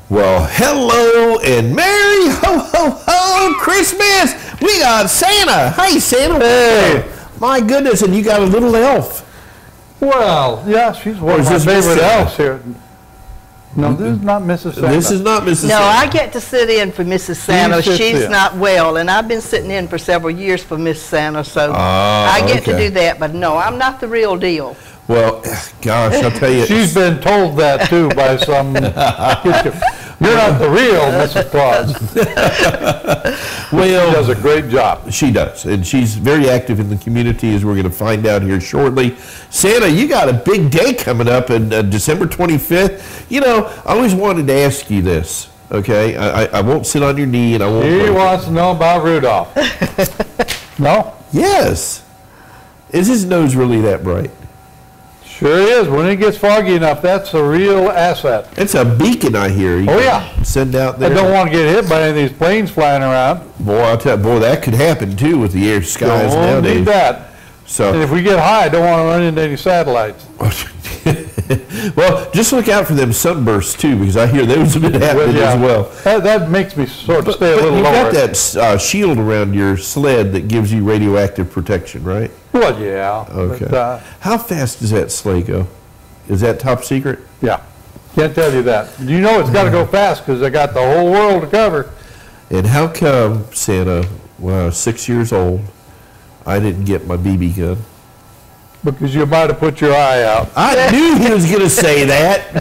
Well, hello and Merry ho ho ho Christmas! We got Santa. Hey, Santa. Hey. My goodness, and you got a little elf. Well, yeah, she's one of my favorite elves here. No, this is not Mrs. Santa. This is not Mrs. Santa. No, I get to sit in for Mrs. Santa. She's not well, and I've been sitting in for several years for Miss Santa, so I get to do that. But no, I'm not the real deal. Well, gosh, I'll tell you. She's been told that, too, by some You're not the real Mrs. Claus. Well, she does a great job. She does, and she's very active in the community, as we're going to find out here shortly. Santa, you got a big day coming up on December 25th. You know, I always wanted to ask you this, okay? I won't sit on your knee, and I won't... He wants to know about Rudolph. No? Yes. Is his nose really that bright? Sure is. When it gets foggy enough, that's a real asset. It's a beacon, I hear. Oh, yeah. Send out there. I don't want to get hit by any of these planes flying around. Boy, I'll tell you, boy, that could happen, too, with the air skies don't nowadays. need that. So, and if we get high, I don't want to run into any satellites. Well, just look out for them sunbursts, too, because I hear those have been happening as well. That makes me sort of stay a little lower. You've got that shield around your sled that gives you radioactive protection, right? Well, yeah. Okay. But, how fast does that sleigh go? Is that top secret? Yeah. Can't tell you that. You know it's got to go fast because I got the whole world to cover. And how come, Santa, when I was 6 years old, I didn't get my BB gun? Because you might have put your eye out. I knew he was going to say that.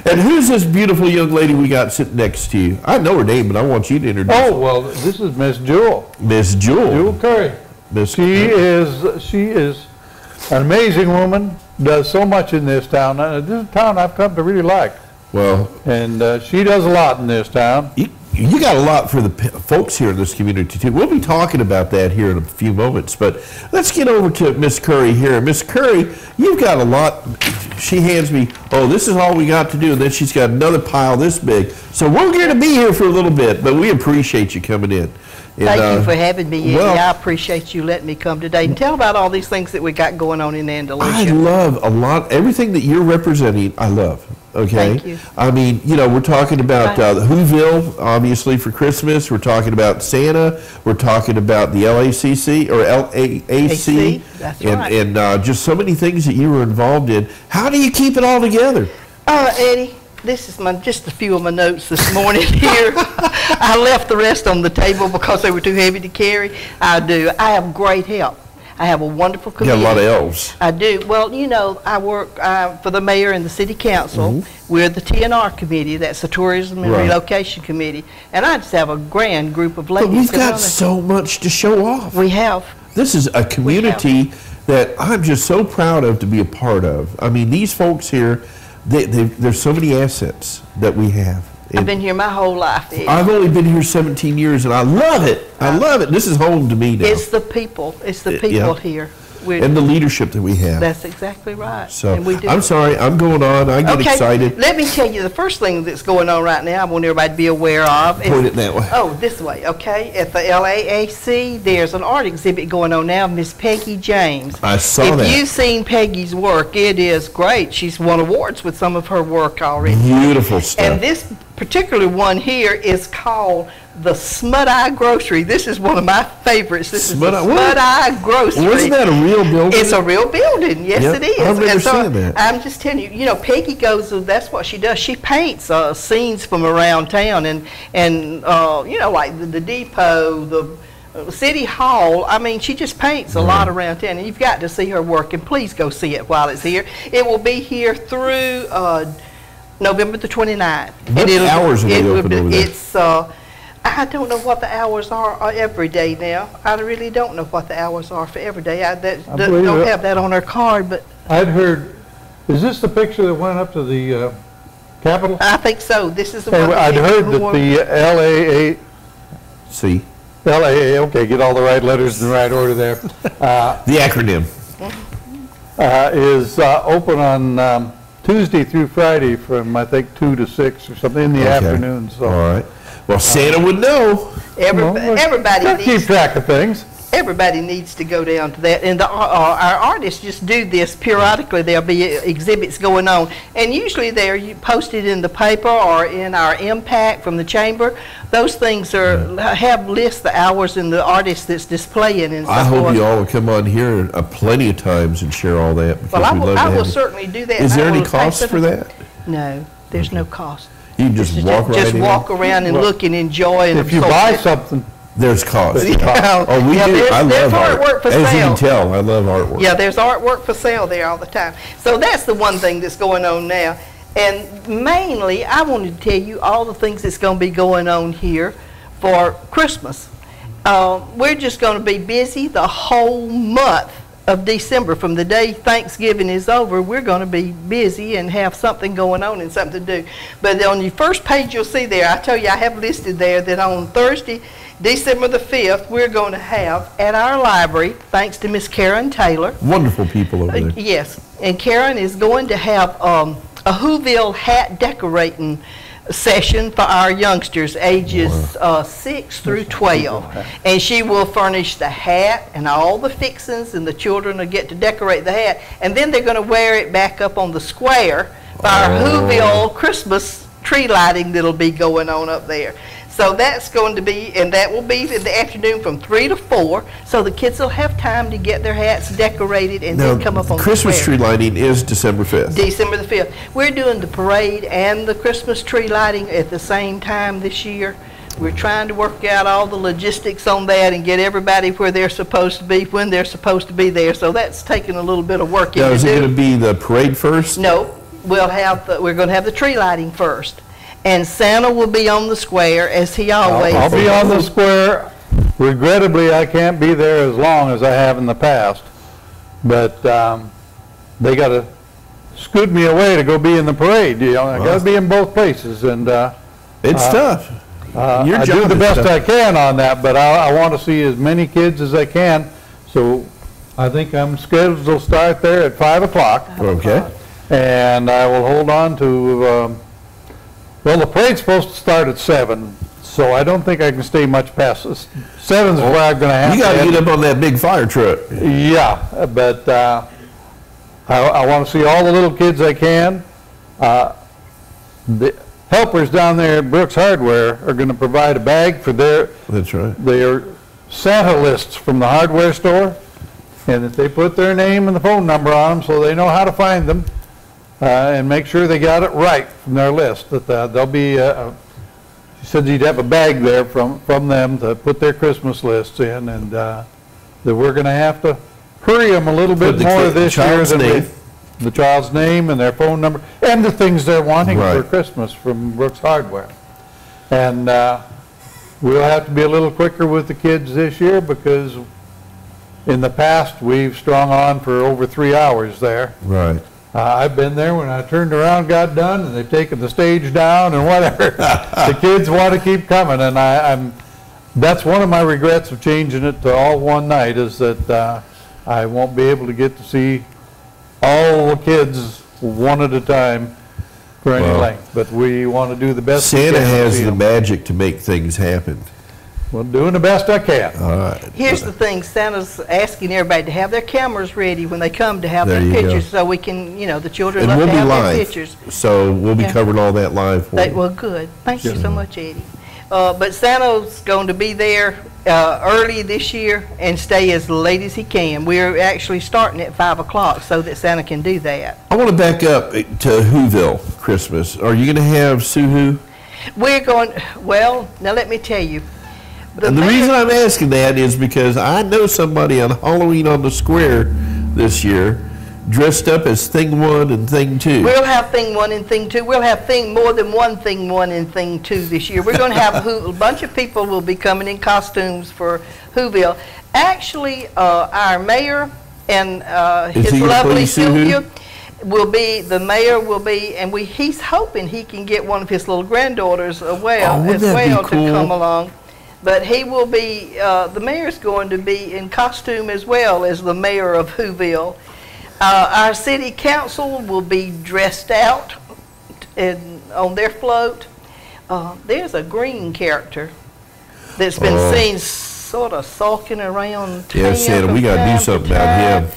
And who's this beautiful young lady we got sitting next to you? I know her name, but I want you to introduce her. Oh, well, this is Miss Jules. Miss Jules. Jules Curry. She is an amazing woman, does so much in this town. And this is a town I've come to really like. Well. And she does a lot in this town. You got a lot for the folks here in this community, too. We'll be talking about that here in a few moments, but let's get over to Miss Curry here. Miss Curry, you've got a lot. She hands me, oh, this is all we got to do, and then she's got another pile this big. So we're going to be here for a little bit, but we appreciate you coming in. And, thank you for having me. Well, I appreciate you letting me come today and tell about all these things that we got going on in Andalusia. I love a lot, everything that you're representing, I love. Okay. Thank you. I mean, you know, we're talking about Whoville, obviously, for Christmas. We're talking about Santa. We're talking about the LACC or LAAC. That's right. And just so many things that you were involved in. How do you keep it all together? Eddie, this is just a few of my notes this morning here. I left the rest on the table because they were too heavy to carry. I have great help. I have a wonderful committee. You got a lot of elves. I do. Well, you know, I work for the mayor and the city council. Mm-hmm. We're the TNR committee. That's the Tourism and Relocation Committee. And I just have a grand group of ladies. But we've got so much to show off. We have. This is a community that I'm just so proud of to be a part of. I mean, these folks here, there's so many assets that we have. I've been here my whole life. I've only been here 17 years, and I love it. I love it. This is home to me now. It's the people. It's the people here. And the leadership that we have. That's exactly right. So, and we do. I'm sorry. I'm going on. I get excited. Let me tell you the first thing that's going on right now I want everybody to be aware of. Point it that way. Oh, this way, okay? At the LAAC, there's an art exhibit going on now, Miss Peggy James. I saw that. If you've seen Peggy's work, it is great. She's won awards with some of her work already. Beautiful stuff. And this particular one here is called the Smut-Eye Grocery. This is one of my favorites. This is the Smut-Eye Grocery. Wasn't that a real building? It's a real building. Yes, it is. I remember seeing that. I'm just telling you, you know, Peggy goes, that's what she does. She paints scenes from around town and you know, like the depot, the City Hall. I mean, she just paints a lot around town, and you've got to see her work, and please go see it while it's here. It will be here through November the 29th. What hours are they open over there? It's, I don't know what the hours are every day now. I really don't know what the hours are for every day. I don't have that on her card, but I'd heard. Is this the picture that went up to the Capitol? I think so. This is the one. I'd heard that the LAA, okay, get all the right letters in the right order there. The acronym is open on Tuesday through Friday from, I think, 2 to 6 or something in the afternoon. So. All right. Well, Santa would know. Everybody needs keep track of things. everybody needs to go down to that. And our artists just do this periodically. There'll be exhibits going on. And usually they're posted in the paper or in our impact from the chamber. Those things have lists the hours and the artists that's displaying and so I hope forth. you all will come on here plenty of times and share all that. Because Well, I will you. certainly do that. Is and there I any will pay cost for the- that? No, there's no cost. You can just walk right Just in? walk around and look and enjoy and If you absorb buy it. something, There's cost. Yeah. Oh, we Yeah, do. there's- I there's love artwork for As you sale. can tell, I love artwork. Yeah, there's artwork for sale there all the time. So that's the one thing that's going on now. And mainly, I wanted to tell you all the things that's going to be going on here for Christmas. We're just going to be busy the whole month of December. From the day Thanksgiving is over, we're going to be busy and have something going on and something to do. But on your first page, you'll see there, I tell you, I have listed there that on Thursday, December the 5th, we're going to have at our library, thanks to Miss Karen Taylor. Wonderful people over there. Yes, and Karen is going to have a Whoville hat decorating session for our youngsters ages 6 through 12. And she will furnish the hat and all the fixings, and the children will get to decorate the hat. And then they're going to wear it back up on the square for our Whoville Christmas tree lighting that'll be going on up there. So that's going to be, and that will be in the afternoon from 3 to 4, so the kids will have time to get their hats decorated and then come up on the Christmas square. tree lighting is December 5th. December the 5th. We're doing the parade and the Christmas tree lighting at the same time this year. We're trying to work out all the logistics on that and get everybody where they're supposed to be, when they're supposed to be there. So that's taking a little bit of work Now, to is it do. going to be the parade first? No, we're going to have the tree lighting first. And Santa will be on the square, as he always I'll be is. on the square. Regrettably, I can't be there as long as I have in the past. But they got to scoot me away to go be in the parade. You know, I got to be in both places. And It's tough. Your I do job the is best tough. I can on that, but I want to see as many kids as I can. So I think I'm scheduled to start there at 5 o'clock. Okay. And I will hold on to, well, the parade's supposed to start at 7, so I don't think I can stay much past this. 7's where I'm going to have You to got to end. get up on that big fire truck. Yeah, but I want to see all the little kids I can. The helpers down there at Brooks Hardware are going to provide a bag for their That's right. Santa lists from the hardware store, and that they put their name and the phone number on them so they know how to find them, and make sure they got it right from their list. That there'll be, she said you'd have a bag there from them to put their Christmas lists in, and that we're going to have to hurry them a little Put bit the more kid- this year child's than name. the child's name and their phone number and the things they're wanting for Right. Christmas from Brooks Hardware. And we'll have to be a little quicker with the kids this year because in the past we've strung on for over 3 hours there. Right. I've been there when I turned around, got done, and they've taken the stage down and whatever. The kids want to keep coming, and that's one of my regrets of changing it to all one night is that I won't be able to get to see all the kids one at a time for any Well, length. But we want to do the best we can. Santa to has see the 'em. magic to make things happen. Well, doing the best I can. All right. Here's the thing, Santa's asking everybody to have their cameras ready when they come to have There their you go. pictures, so we can, the children And love we'll to be have their live, pictures. so we'll be Yeah. covering all that live for you. Well, good. Thank you so much, Eddie. But Santa's going to be there early this year and stay as late as he can. We're actually starting at 5 o'clock so that Santa can do that. I want to back up to Whoville Christmas. Are you going to have Suhu? We're going, well, now let me tell you. And the reason I'm asking that is because I know somebody on Halloween on the Square this year dressed up as Thing 1 and Thing 2. We'll have Thing 1 and Thing 2. We'll have more than one Thing 1 and Thing 2 this year. We're going to have a bunch of people will be coming in costumes for Whoville. Actually, our mayor and Is his he gonna lovely play Suhu? Sylvia the mayor will be, and he's hoping he can get one of his little granddaughters Oh, wouldn't that be to cool? come along. But he will be, the mayor's going to be in costume as well as the mayor of Whoville. Our city council will be dressed out on their float. There's a green character that's been seen sort of sulking around town. Yeah, Santa, we got to do something about him.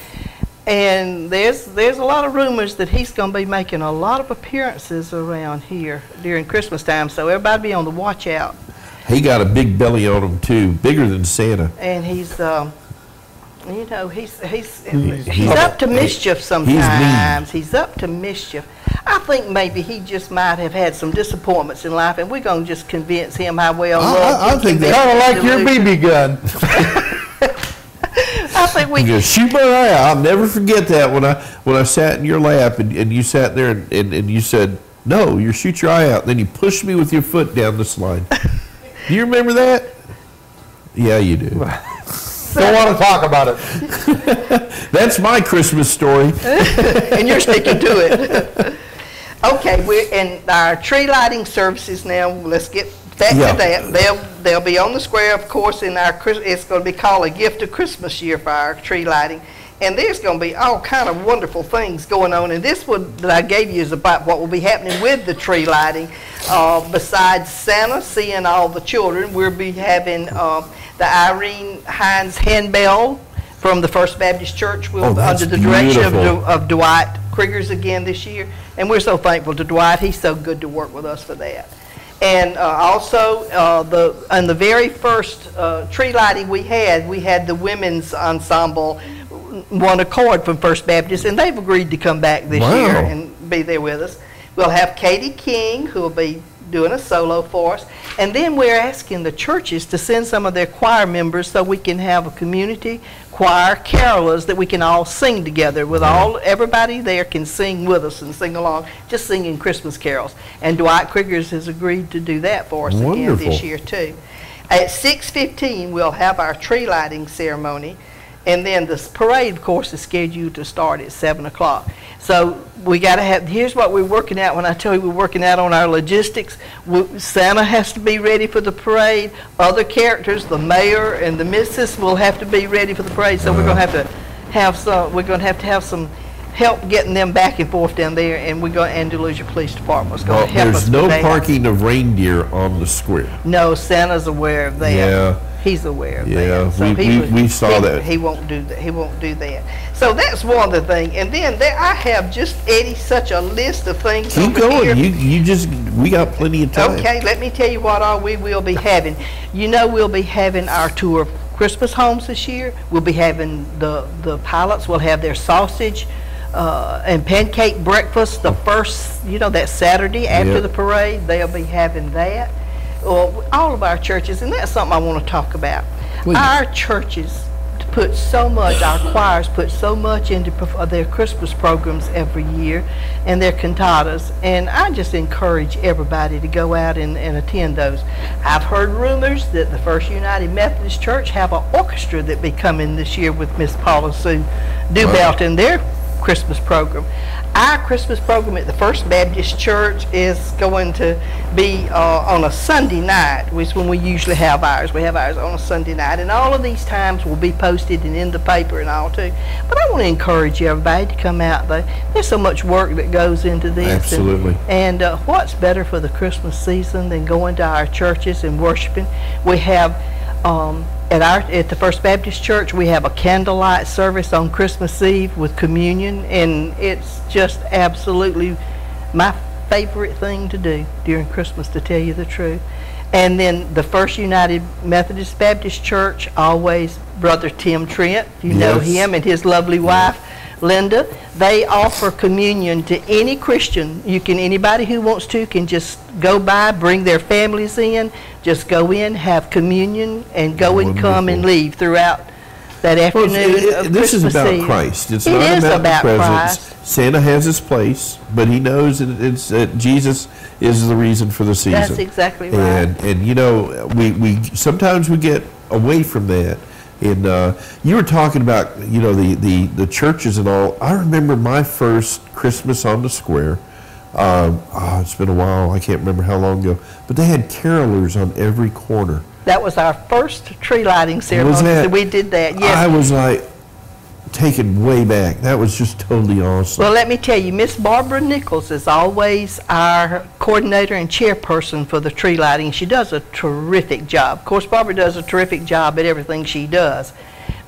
And there's a lot of rumors that he's going to be making a lot of appearances around here during Christmas time. So everybody be on the watch out. He got a big belly on him too, bigger than Santa. And he's up to mischief sometimes. He's up to mischief. I think maybe he just might have had some disappointments in life, and we're going to just convince him how well loved I think Kind of like your BB gun. I think we can shoot my eye out. I'll never forget that when I sat in your lap and you sat there and you said, "No, you shoot your eye out." And then you pushed me with your foot down the slide. Do you remember that? Yeah, you do. Don't want to talk about it. That's my Christmas story. And you're sticking to it. Okay, we're in our tree lighting services now. Let's get back to that. They'll be on the square, of course, in our it's going to be called a gift of Christmas year for our tree lighting. And there's going to be all kind of wonderful things going on. And this one that I gave you is about what will be happening with the tree lighting. Besides Santa seeing all the children, we'll be having the Irene Hines handbell from the First Baptist Church under the direction of Dwight Kriegers again this year. And we're so thankful to Dwight. He's so good to work with us for that. And also, on the very first tree lighting we had the women's ensemble One Accord from First Baptist, and they've agreed to come back this year and be there with us. We'll have Katie King, who will be doing a solo for us. And then we're asking the churches to send some of their choir members so we can have a community choir carolers that we can all sing together with everybody there can sing with us and sing along, just singing Christmas carols. And Dwight Kriegers has agreed to do that for us again this year too. At 6:15 we'll have our tree lighting ceremony, and then the parade, of course, is scheduled to start at 7 o'clock. So we got to have, here's what we're working out. When I tell you we're working out on our logistics, Santa has to be ready for the parade. Other characters, the mayor and the missus, will have to be ready for the parade. So we're going to have to have some help getting them back and forth down there, and Andalusia Police Department is going to help us. There's no parking of reindeer on the square. No, Santa's aware of that. Yeah. He's aware of that. Yeah, So we saw that. He won't do that. He won't do that. So that's one of the things. And then I have just, Eddie, such a list of things. Keep going. We got plenty of time. Okay, let me tell you what all we will be having. We'll be having our tour of Christmas homes this year. We'll be having the pilots will have their sausage and pancake breakfast the first, that Saturday after the parade. They'll be having that. All of our churches, and that's something I want to talk about. Please. Our churches put so much, our choirs put so much into their Christmas programs every year and their cantatas, and I just encourage everybody to go out and attend those. I've heard rumors that the First United Methodist Church have an orchestra that be coming this year with Miss Paula Sue Dubelt in their Christmas program. Our Christmas program at the First Baptist Church is going to be on a Sunday night, which is when we usually have ours. We have ours on a Sunday night, and all of these times will be posted and in the paper and all too. But I want to encourage everybody to come out there. There's so much work that goes into this. Absolutely. And what's better for the Christmas season than going to our churches and worshiping? We have at the First Baptist Church, we have a candlelight service on Christmas Eve with communion, and it's just absolutely my favorite thing to do during Christmas, to tell you the truth. And then the First United Methodist Baptist Church, always Brother Tim Trent, you know him, and his lovely wife Linda. They offer communion to any Christian. Anybody who wants to can just go by, bring their families in, just go in, have communion, and go and come and leave throughout that afternoon of this is Christmas about Eve. Christ. It's not about the presents. Santa has his place, but he knows that Jesus is the reason for the season. That's exactly right. And we sometimes we get away from that. And you were talking about the churches and all. I remember my first Christmas on the square. It's been a while. I can't remember how long ago. But they had carolers on every corner. That was our first tree lighting ceremony. We did that. Yes. I was like, taken way back. That was just totally awesome. Well, let me tell you, Miss Barbara Nichols is always our coordinator and chairperson for the tree lighting. She does a terrific job. Of course, Barbara does a terrific job at everything she does.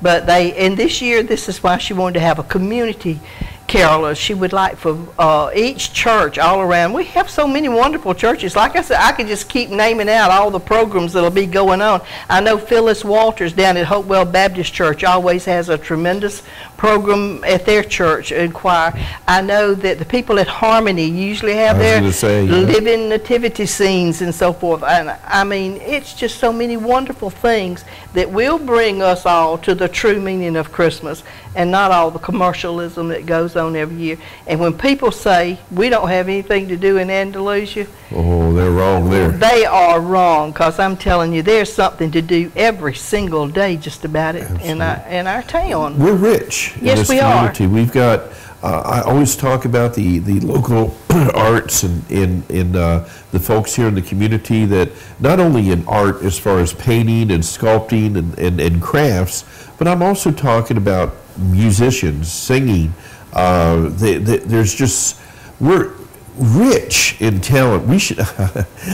But and this year, this is why she wanted to have a community carolers. She would like for each church all around. We have so many wonderful churches. Like I said, I could just keep naming out all the programs that'll be going on. I know Phyllis Walters down at Hopewell Baptist Church always has a tremendous program at their church and choir. I know that the people at Harmony usually have their living nativity scenes and so forth. And I mean, it's just so many wonderful things that will bring us all to the true meaning of Christmas and not all the commercialism that goes on every year. And when people say we don't have anything to do in Andalusia, oh, they're wrong there. They are wrong, because I'm telling you, there's something to do every single day just about it in our town. We're rich in this community. We've got, I always talk about the local arts and the folks here in the community that not only in art as far as painting and sculpting and crafts, but I'm also talking about musicians, singing. There's just, we're rich in talent. We should,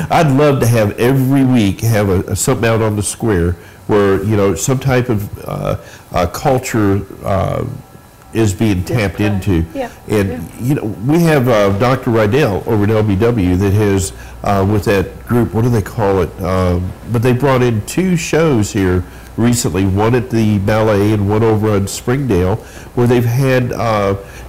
I'd love to have every week have something out on the square where, you know, some type of culture is being tapped into. Yeah. And, you know, we have Dr. Rydell over at LBW that has, with that group, what do they call it? But they brought in 2 shows here recently, one at the ballet and one over on Springdale, where they've had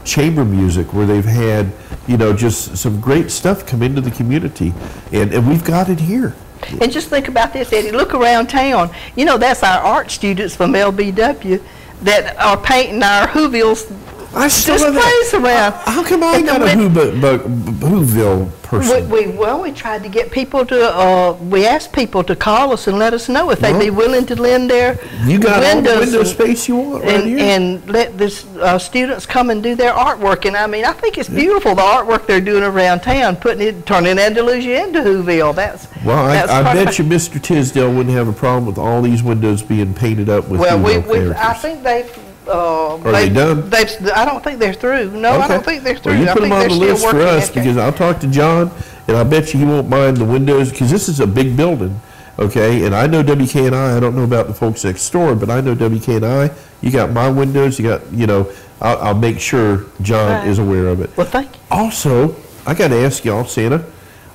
chamber music, where they've had, you know, just some great stuff come into the community. And we've got it here. And just think about this, Eddie. Look around town. You know, that's our art students from LBW that are painting our Whovilles displays around. How come I got a Whoville person? We tried to get people to, we asked people to call us and let us know if they'd be willing to lend their you got windows all the window space you want right here. And let the students come and do their artwork. And I mean, I think it's beautiful, the artwork they're doing around town, turning Andalusia into Whoville. I bet you Mr. Tisdale wouldn't have a problem with all these windows being painted up with Whoville characters. I think they've are they done? I don't think they're through. No, okay. I don't think they're through. Well, you put them on the list for us because I'll talk to John, and I bet you he won't mind the windows because this is a big building, okay? And I know WKNI. I don't know about the folks next door, but I know WKNI. You got my windows. You got, you know, I'll make sure John is aware of it. Well, thank you. Also, I got to ask y'all, Santa,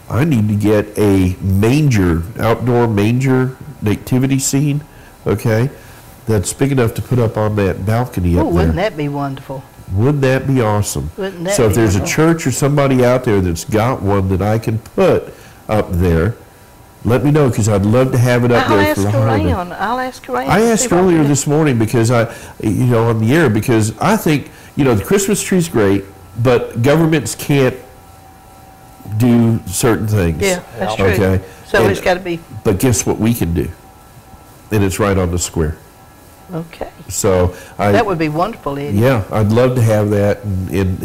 I need to get a manger, outdoor manger nativity scene, okay? That's big enough to put up on that balcony up there. Wouldn't that be wonderful? Wouldn't that be awesome? Wouldn't that so if there's wonderful? a church or somebody out there that's got one that I can put up there, let me know because I'd love to have it up there for the holiday. I'll ask around. I asked earlier this morning because on the air, because I think, the Christmas tree's great, but governments can't do certain things. Yeah, that's true. Okay? So it's got to be. But guess what we can do? And it's right on the square. Okay. So that would be wonderful, Eddie. Yeah, I'd love to have that. And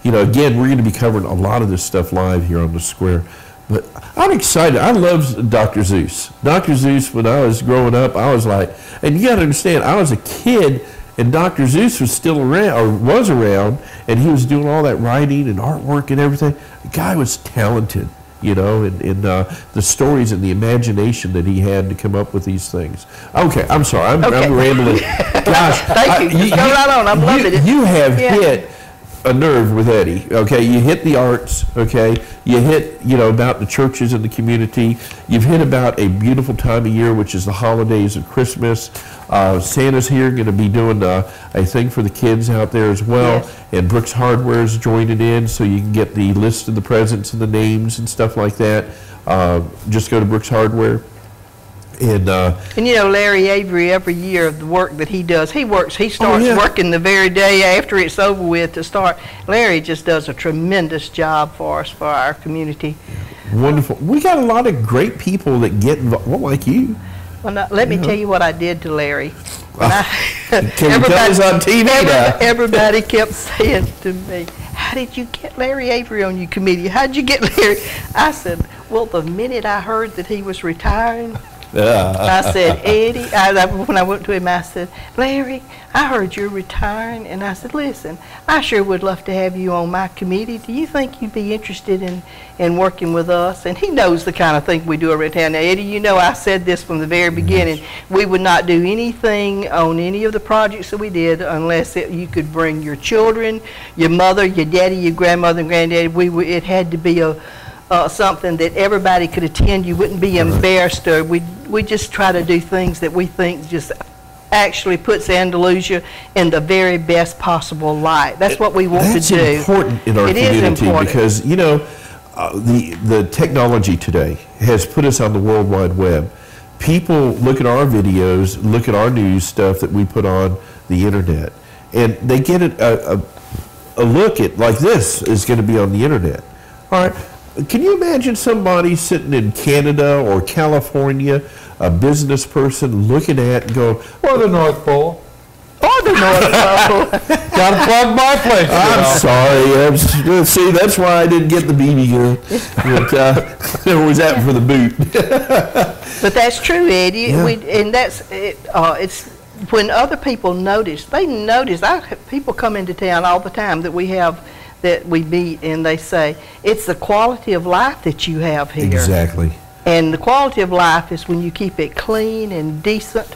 again, we're going to be covering a lot of this stuff live here on the square. But I'm excited. I love Dr. Zeus. Dr. Zeus, when I was growing up, I was like, and you got to understand, I was a kid, and Dr. Zeus was still around, or was around, and he was doing all that writing and artwork and everything. The guy was talented. And the stories and the imagination that he had to come up with these things. Okay, I'm sorry, I'm rambling. Gosh, thank you. Go right on. I'm loving it. You have hit a nerve with Eddie. Okay, you hit the arts. Okay, you hit about the churches and the community. You've hit about a beautiful time of year, which is the holidays of Christmas. Santa's here, going to be doing a thing for the kids out there as well. Yes. And Brooks Hardware is joining in, so you can get the list of the presents and the names and stuff like that. Just go to Brooks Hardware. And Larry Avery, every year, the work that he does, he starts working the very day after it's over with to start. Larry just does a tremendous job for us, for our community. Wonderful. We got a lot of great people that get involved, like you. Well, now, let me tell you what I did to Larry. Can you tell us on TV now? Everybody kept saying to me, how did you get Larry Avery on your committee? How did you get Larry? I said, well, the minute I heard that he was retiring, I said, Eddie, when I went to him, I said, Larry, I heard you're retiring, and I said, listen, I sure would love to have you on my committee. Do you think you'd be interested in working with us? And he knows the kind of thing we do around town. Now, Eddie, you know I said this from the very beginning. We would not do anything on any of the projects that we did unless you could bring your children, your mother, your daddy, your grandmother, and granddaddy. It had to be something that everybody could attend. You wouldn't be embarrassed, or we just try to do things that we think just actually puts Andalusia in the very best possible light. That's what we want to do. That's important in our community because, you know, the technology today has put us on the World Wide Web. People look at our videos, look at our news stuff that we put on the internet, and they get a look at, like, this is going to be on the internet. All right. Can you imagine somebody sitting in Canada or California, a business person looking at and go, or the North Pole. Or the North Pole. Gotta plug my place. I'm sorry. See, that's why I didn't get the BB gun. There was that for the boot. But that's true, Eddie. Yeah. And that's it's when other people notice. They notice. People come into town all the time that we meet, and they say, it's the quality of life that you have here. Exactly. And the quality of life is when you keep it clean and decent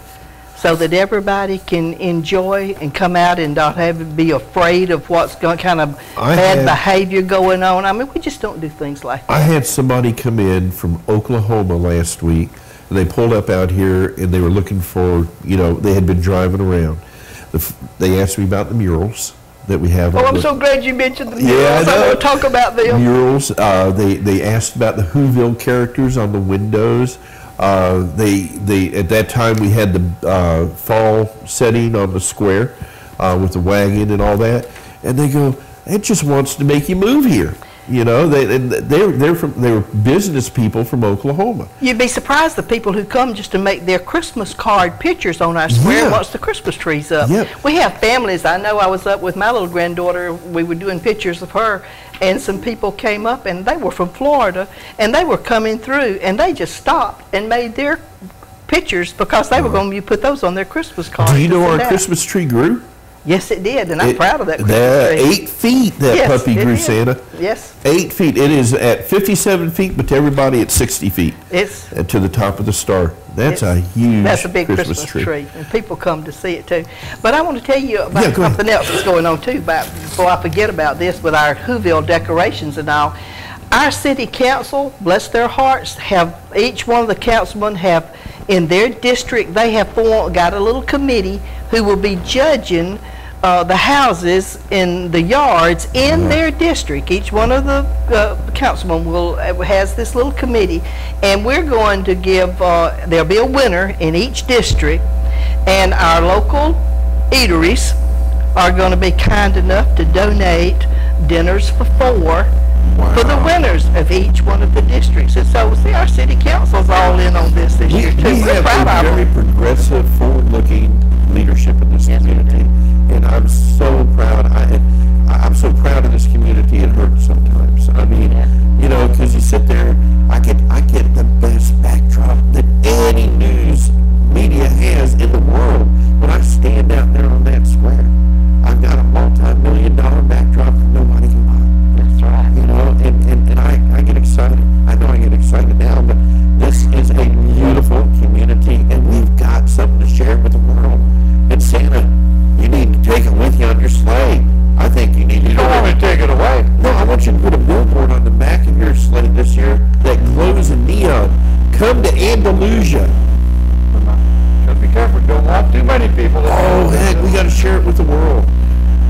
so that everybody can enjoy and come out and not have to be afraid of what's kind of bad behavior going on. I mean, we just don't do things like that. I had somebody come in from Oklahoma last week, and they pulled up out here, and they were looking for, you know, they had been driving around. They asked me about the murals that we have. Oh, I'm so glad you mentioned the murals. Yeah, I want to talk about them. Murals. They asked about the Whoville characters on the windows. They at that time we had the fall setting on the square with the wagon and all that, and they go, it just wants to make you move here. You know, they were business people from Oklahoma. You'd be surprised the people who come just to make their Christmas card pictures on our square once the Christmas tree's up. Yep. We have families. I know I was up with my little granddaughter. We were doing pictures of her, and some people came up, and they were from Florida, and they were coming through, and they just stopped and made their pictures because they were going to put those on their Christmas cards. Do you know our Christmas tree grew? Yes, it did, and I'm proud of that Christmas tree. 8 feet that puppy grew, Santa. Yes. 8 feet. It is at 57 feet, but to everybody it's 60 feet. It's to the top of the star. That's a huge That's a big Christmas tree, and people come to see it too. But I want to tell you about something else that's going on too, before I forget about this with our Whoville decorations and all. Our city council, bless their hearts, each one of the councilmen have in their district, they have got a little committee who will be judging the houses in the yards in their district. Each one of the councilmen has this little committee, and we're going to give, there'll be a winner in each district, and our local eateries are going to be kind enough to donate dinners for 4 for the winners of each one of the districts. And so, see, our city council's all in on this year, too. We We're have proud a of very them. progressive, forward-looking leadership in this community, and I'm so proud. I'm so proud of this community. It hurts sometimes. I mean, you know, because you sit there, I get the best backdrop that any news media has in the world. When I stand out there on that square, I've got a multi-million-dollar backdrop that nobody can buy. That's right. You know, and I get excited. I know I get excited now, but this is a beautiful community, and we've got something to share with the world. And Santa, you need to take it with you on your sleigh. I think you need to. You don't want me to take it away. No, I want you to put a billboard on the back of your sleigh this year that glows in neon. Come to Andalusia. Gotta be careful. Don't want too many people. Oh, heck, we got to share it with the world.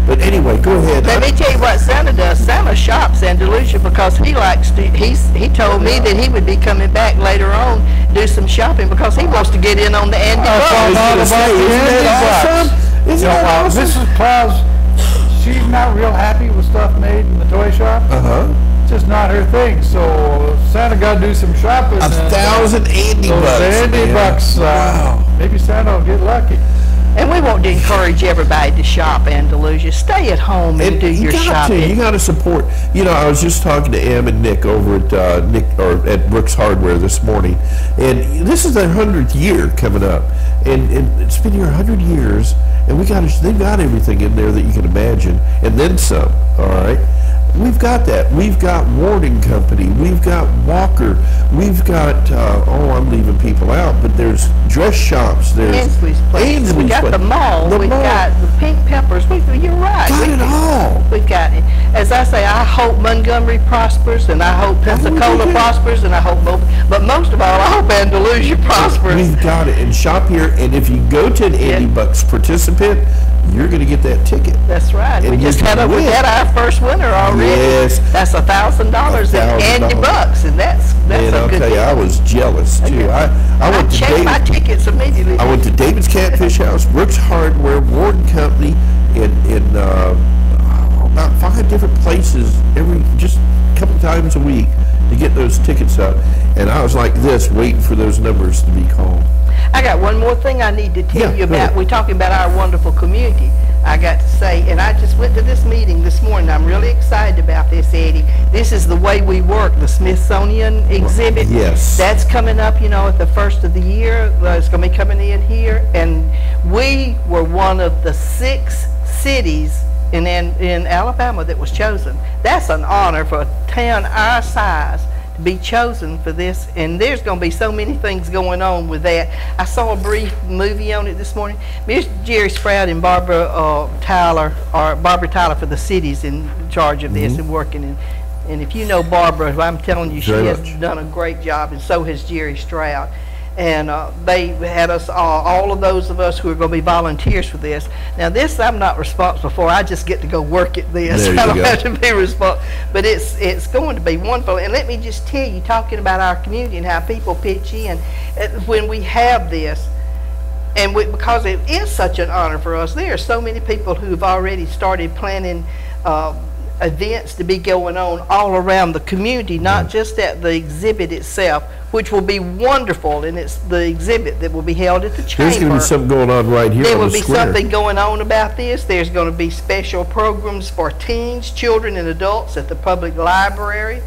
But anyway, go ahead. Let me tell you what Santa does. Santa shops Andalusia because he likes to, he told me that he would be coming back later on, do some shopping because he wants to get in on the Andy Bucks. Isn't that awesome? Mrs. Claus, she's not real happy with stuff made in the toy shop. It's just not her thing. So Santa got to do some shopping. 1,000 Andy Bucks. Andy Bucks. Wow. Maybe Santa will get lucky. And we want to encourage everybody to shop Andalusia. Stay at home and do your shopping. You got to support. You know, I was just talking to Em and Nick over at at Brooks Hardware this morning, and this is their 100th year coming up, and it's been here 100 years, and they've got everything in there that you can imagine, and then some. All right. We've got that. We've got Warden Company. We've got Walker. We've got, I'm leaving people out, but there's dress shops. There's Ainsley's Place. We got the mall. We've got the Pink Peppers. You're right. Got it all. We've got it. As I say, I hope Montgomery prospers, and I hope Pensacola prospers, and I hope, but most of all, I hope Andalusia prospers. We've got it. And shop here, and if you go to an Andy Bucks participant, you're going to get that ticket. That's right. And we had our first winner already. Yes. That's $1,000 in Andy Bucks, and that's and a I'll good tell you, I was jealous too. I went to checked my tickets immediately. I went to David's Catfish House, Brooks Hardware, Warden Company, in about 5 different places just a couple times a week to get those tickets up. And I was like this, waiting for those numbers to be called. I got one more thing I need to tell you about. We're talking about our wonderful community. I got to say, and I just went to this meeting this morning. I'm really excited about this, Eddie. This is the way we work, the Smithsonian exhibit. Yes. That's coming up, at the first of the year. It's going to be coming in here. And we were one of the 6 cities in Alabama that was chosen. That's an honor for a town our size to be chosen for this, and there's going to be so many things going on with that. I saw a brief movie on it this morning. Miss Jerry Sprout and Barbara Tyler for the city's in charge of this and working. And if you know Barbara, I'm telling you, she has done a great job, and so has Jerry Stroud. And they had us, all of those of us who are going to be volunteers for this. Now this I'm not responsible for. I just get to go work at this. I don't have to be responsible. But it's going to be wonderful. And let me just tell you, talking about our community and how people pitch in, when we have this, and because it is such an honor for us, there are so many people who have already started planning events to be going on all around the community, not just at the exhibit itself, which will be wonderful, and it's the exhibit that will be held at the chamber. There's going to be something going on right here there on the will be something going on about this. There's going to be special programs for teens, children, and adults at the public library.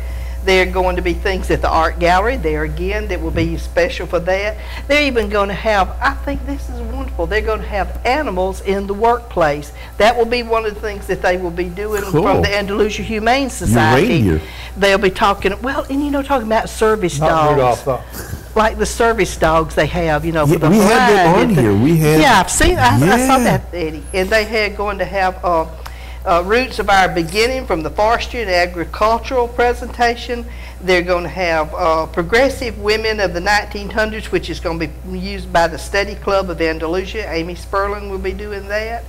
There are going to be things at the art gallery there again that will be special for that. They're even going to have, I think this is wonderful, they're going to have animals in the workplace. That will be one of the things that they will be doing from the Andalusia Humane Society. They'll be talking, talking about service dogs. Like the service dogs they have, for the we had them on here. I saw that, Eddie. And they had going to have roots of our beginning from the forestry and agricultural presentation. They're going to have progressive women of the 1900s, which is going to be used by the Study Club of Andalusia. Amy Sperling will be doing that.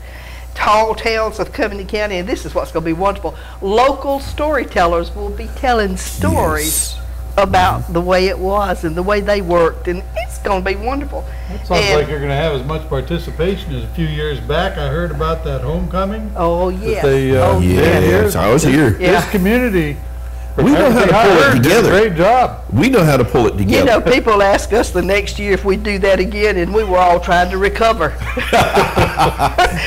Tall Tales of Covington County, and this is what's going to be wonderful. Local storytellers will be telling stories about the way it was and the way they worked, and it's going to be wonderful. It sounds like you're going to have as much participation as a few years back. I heard about that homecoming. Oh, yes. Yes, I was here. This community, we know how to pull it together. Great job. We know how to pull it together. People ask us the next year if we do that again, and we were all trying to recover.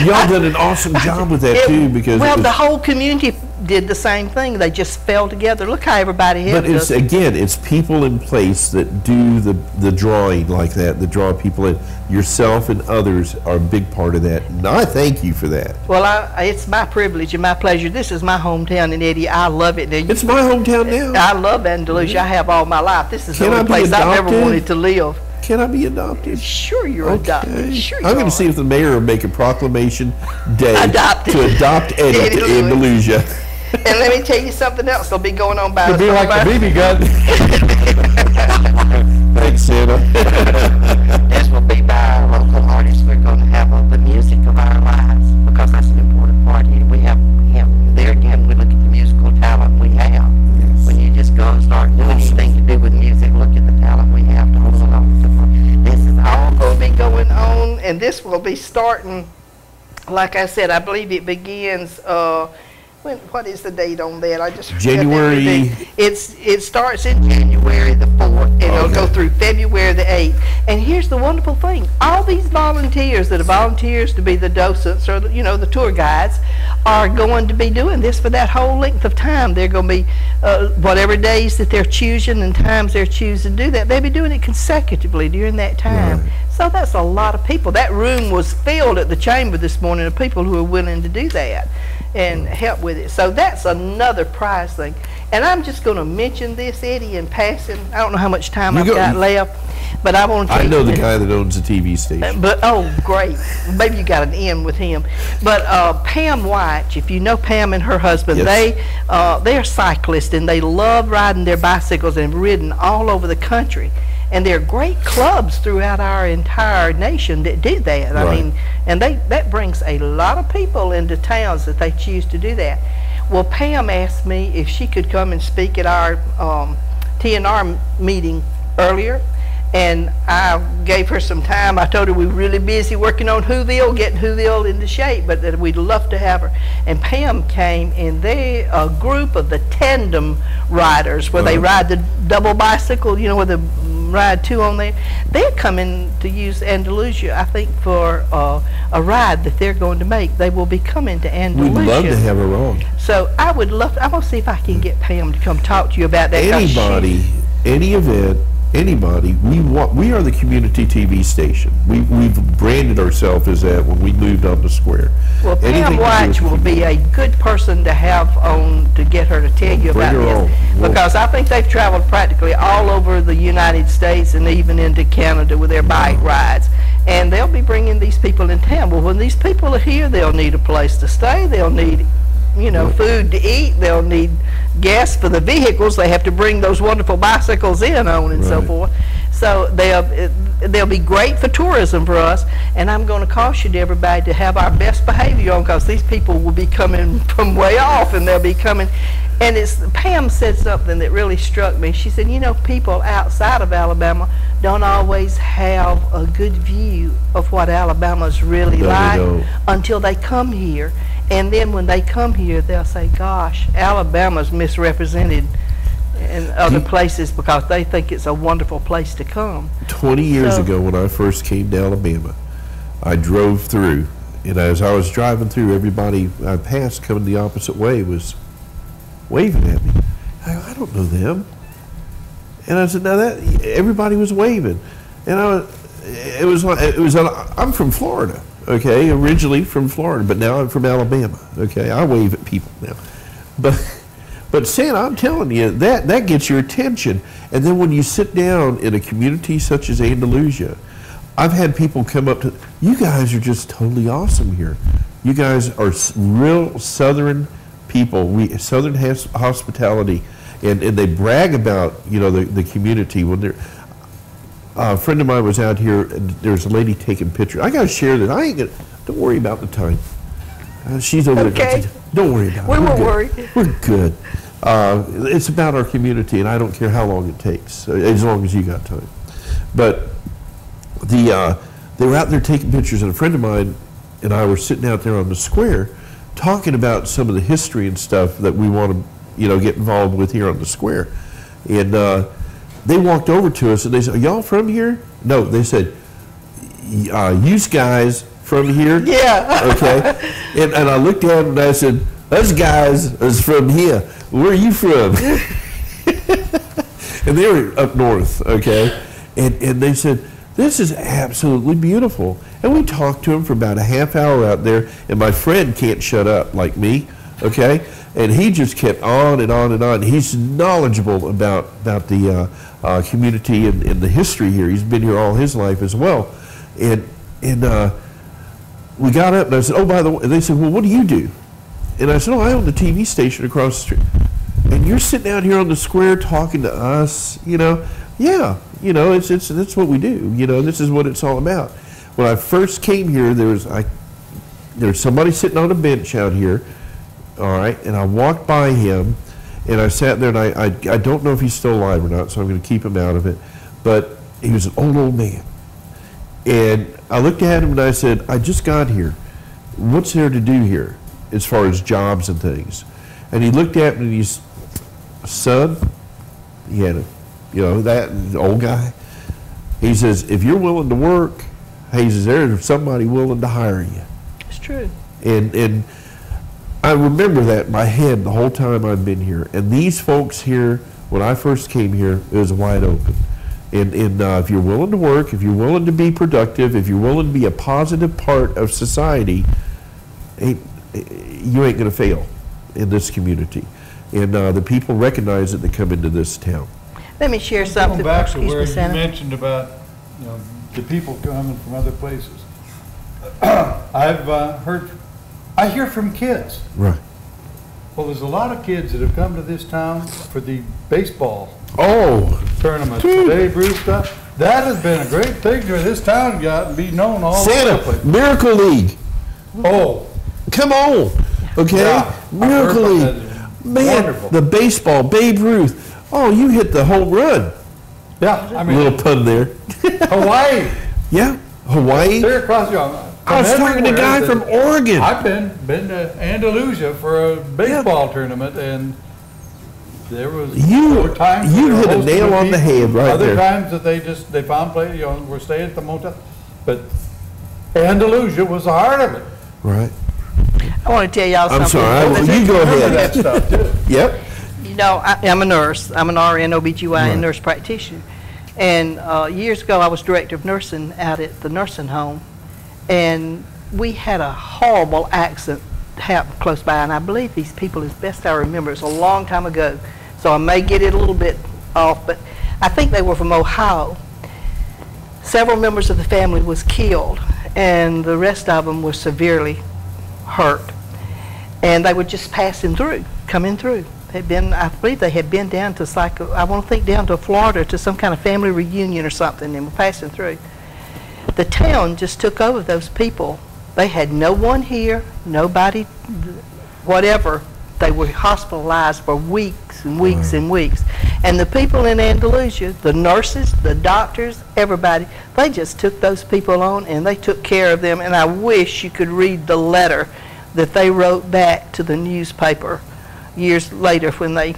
Y'all did an awesome job with that too, because the whole community did the same thing. They just fell together. Look how everybody helped us. But it's people in place that do the drawing like that draw people in. Yourself and others are a big part of that, and I thank you for that. Well, it's my privilege and my pleasure. This is my hometown, and Eddie, I love it. It's my hometown now. I love Andalusia. I have all my life. This is the only place I've ever wanted to live. Can I be adopted? Sure, you're adopted. Sure, I'm going to see if the mayor will make a proclamation day to adopt Eddie to Andalusia. And let me tell you something else. They'll be going on by. It'll be like the BB gun. Thanks, Santa. This will be by our local artists. We're going to have the music of our lives, because that's an important part here. We have him. There again, we look at the musical talent we have. Yes. When you just go and start doing anything to do with music, look at the talent we have to hold on to. This is all going to be going on, and this will be starting, like I said, I believe it begins What is the date on that? I just forgot January. that it starts in January the 4th, and it'll go through February the 8th. And here's the wonderful thing: all these volunteers that are volunteers to be the docents or the tour guides are going to be doing this for that whole length of time. They're going to be whatever days that they're choosing and times they're choosing to do that. They'll be doing it consecutively during that time. Right. So that's a lot of people. That room was filled at the chamber this morning of people who are willing to do that and help with it. So that's another prize thing. And I'm just going to mention this, Eddie, in passing. I don't know how much time I've got left, but I want to tell you. I know the guy that owns the TV station. But, oh, great. Maybe you got an in with him. But Pam White, if you know Pam and her husband, Yes. they're cyclists, and they love riding their bicycles and ridden all over the country. And there are great clubs throughout our entire nation that do that. I Right. mean, and that brings a lot of people into towns that they choose to do that. Well, Pam asked me if she could come and speak at our TNR meeting earlier, and I gave her some time. I told her we were really busy working on Whoville, getting Whoville into shape, but that we'd love to have her. And Pam came, and they're a group of the tandem riders, where they ride the double bicycle, where they ride two on there. They're coming to use Andalusia, I think, for a ride that they're going to make. They will be coming to Andalusia. We'd love to have her on. So I would love to, I'm going to see if I can get Pam to come talk to you about that. 'cause Anybody, any event, anybody, we are the community TV station. We've branded ourselves as that when we moved on the square. Well, Anything Pam to do White with will be a good person to have on to get her to tell you Bring about her on. this. Because I think they've traveled practically all over the United States and even into Canada with their bike rides. And they'll be bringing these people in town. Well, when these people are here, they'll need a place to stay. They'll need, food to eat. They'll need gas for the vehicles. They have to bring those wonderful bicycles in on and so Right. forth. So they'll be great for tourism for us, and I'm going to caution everybody to have our best behavior on, because these people will be coming from way off, and they'll be coming. And Pam said something that really struck me. She said, people outside of Alabama don't always have a good view of what Alabama's really No, they like don't. until they come here. And then when they come here, they'll say, gosh, Alabama's misrepresented in other places, because they think it's a wonderful place to come. 20 years So- ago, when I first came to Alabama, I drove through, and as I was driving through, everybody I passed coming the opposite way was waving at me. I don't know them. And I said, everybody was waving. And I'm from Florida, okay, originally from Florida, but now I'm from Alabama, okay. I wave at people now. But Santa, I'm telling you, that gets your attention. And then when you sit down in a community such as Andalusia, I've had people come up to, you guys are just totally awesome here. You guys are real Southern people, Southern hospitality, and they brag about, the community. When a friend of mine was out here, and there's a lady taking pictures. I got to share that. Don't worry about the time. She's over Okay. there. Don't worry about it. We We're won't good. worry. We're good. It's about our community, and I don't care how long it takes, as long as you got time. But they were out there taking pictures, and a friend of mine and I were sitting out there on the square talking about some of the history and stuff that we want to, get involved with here on the square. And they walked over to us, and they said, "Are y'all from here?" No, they said, "You guys from here?" Yeah. Okay. And I looked at them and I said, "Us guys is from here. Where are you from?" And they were up north, okay. And they said, "This is absolutely beautiful." And we talked to them for about a half hour out there, and my friend can't shut up like me, okay. And he just kept on and on and on. He's knowledgeable about the community and the history here. He's been here all his life as well. And we got up, and I said, "Oh, by the way," and they said, "Well, what do you do?" And I said, "Oh, I own the TV station across the street." "And you're sitting out here on the square talking to us, Yeah, it's what we do. This is what it's all about. When I first came here, there was somebody sitting on a bench out here, all right, and I walked by him, and I sat there, and I don't know if he's still alive or not, so I'm going to keep him out of it, but he was an old man. And I looked at him and I said, "I just got here. What's there to do here?" as far as jobs and things. And he looked at me and he's, son, he had a, that old guy. He says, if you're willing to work, he says, there's somebody willing to hire you. It's true. And I remember that in my head the whole time I've been here. And these folks here, when I first came here, it was wide open. And if you're willing to work, if you're willing to be productive, if you're willing to be a positive part of society, you ain't going to fail in this community. And the people recognize it that come into this town. Let me share something. Going back to Excuse where me, you Senator. mentioned about, the people coming from other places. I hear from kids. Right. Well, there's a lot of kids that have come to this town for the baseball tournaments, the Babe Ruth stuff. That has been a great thing for this town got to be known all over the Santa, place. Miracle League. Oh, Come on. Okay? Yeah, Miracle I've League. heard that. Man, Wonderful. the baseball, Babe Ruth. Oh, you hit the home run. yeah, I mean, Little pun there. Hawaii. Yeah, Hawaii. They're across, I was talking to a guy from Oregon. I've been to Andalusia for a baseball tournament, and there were times You that they were hit a hosting nail with on the people. head right Other there. times that they found place, we're staying at the motel, but Andalusia was the heart of it. Right. I want to tell y'all I'm something. sorry. You go Remember ahead. that stuff too. Yep. I'm a nurse. I'm an RN, OBGYN Right. nurse practitioner. And years ago, I was director of nursing out at the nursing home. And we had a horrible accident happen close by. And I believe these people, as best I remember, it's a long time ago. So I may get it a little bit off, but I think they were from Ohio. Several members of the family was killed, and the rest of them were severely hurt. And they were just passing through, coming through. I believe they had been down to down to Florida to some kind of family reunion or something, and were passing through. The town just took over those people. They had no one here, nobody, whatever. They were hospitalized for weeks and weeks and weeks. And the people in Andalusia, the nurses, the doctors, everybody, they just took those people on and they took care of them. And I wish you could read the letter that they wrote back to the newspaper years later when they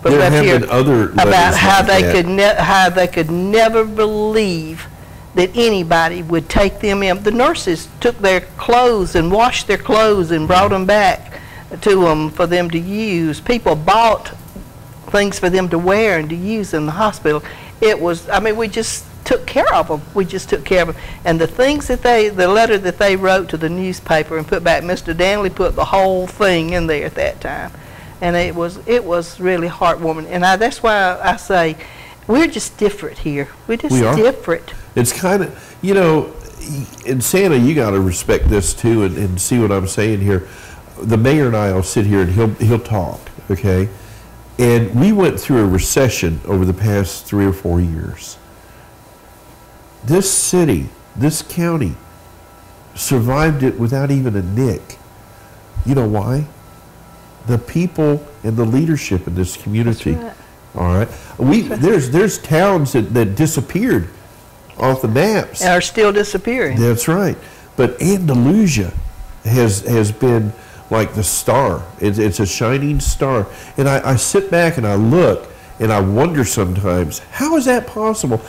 There left have here been other about letters how like they that. how they could never believe that anybody would take them in. The nurses took their clothes and washed their clothes and brought them back to them for them to use. People bought things for them to wear and to use in the hospital. We just took care of them. We just took care of them. And the things that the letter that they wrote to the newspaper and put back, Mr. Danley put the whole thing in there at that time. And it was really heartwarming. And that's why I say we're just different here. We're just different. It's kind of, in Santa, you got to respect this too and see what I'm saying here. The mayor and I will sit here and he'll talk, okay? And we went through a recession over the past 3 or 4 years. This city, this county, survived it without even a nick. You know why? The people and the leadership in this community. That's right. All right. There's towns that disappeared off the maps. And are still disappearing. That's right. But Andalusia has been like the star. It's a shining star. And I sit back and I look and I wonder sometimes, how is that possible?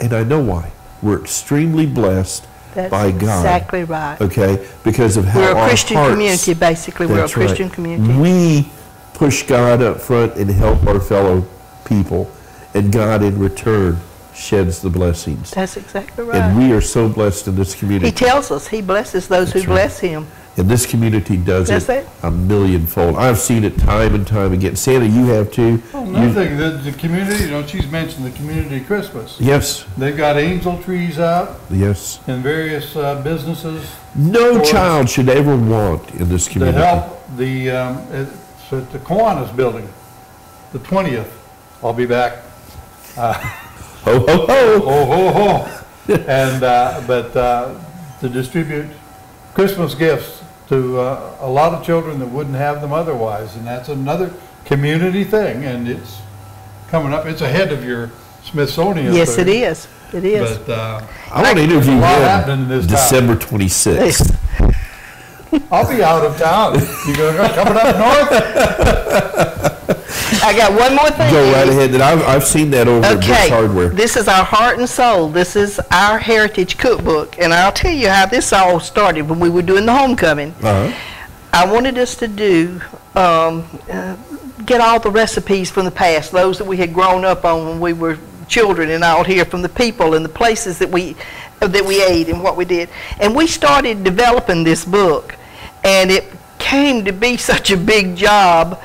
And I know why. We're extremely blessed by God. That's exactly right. Okay? Because of how We're a our Christian hearts, community, basically. We're a that's right. Christian community. We push God up front and help our fellow people. And God in return sheds the blessings. That's exactly right. And we are so blessed in this community. He tells us he blesses those That's who right. bless him. And this community does That's it it. a millionfold. I've seen it time and time again. Santa, you have too. Oh, another thing, the community, she's mentioned the community Christmas. Yes, They've got angel trees out yes. in various businesses No Or- child should ever want in this to community. help it's at the Kiwanis building, the 20th. I'll be back. Ho, ho, ho. Oh, ho, ho. And, to distribute Christmas gifts to a lot of children that wouldn't have them otherwise. And that's another community thing, and it's coming up. It's ahead of your Smithsonian Yes, thing. it is. It is. But I want to interview There's a lot happening in him this town. December 26th. I'll be out of town. You coming up north? I got one more thing. Go right ahead. And I've seen that over at Brooks Hardware. This is our heart and soul. This is our heritage cookbook. And I'll tell you how this all started when we were doing the homecoming. I wanted us to do, get all the recipes from the past, those that we had grown up on when we were children and all here, from the people and the places that we ate and what we did. And we started developing this book, and it came to be such a big job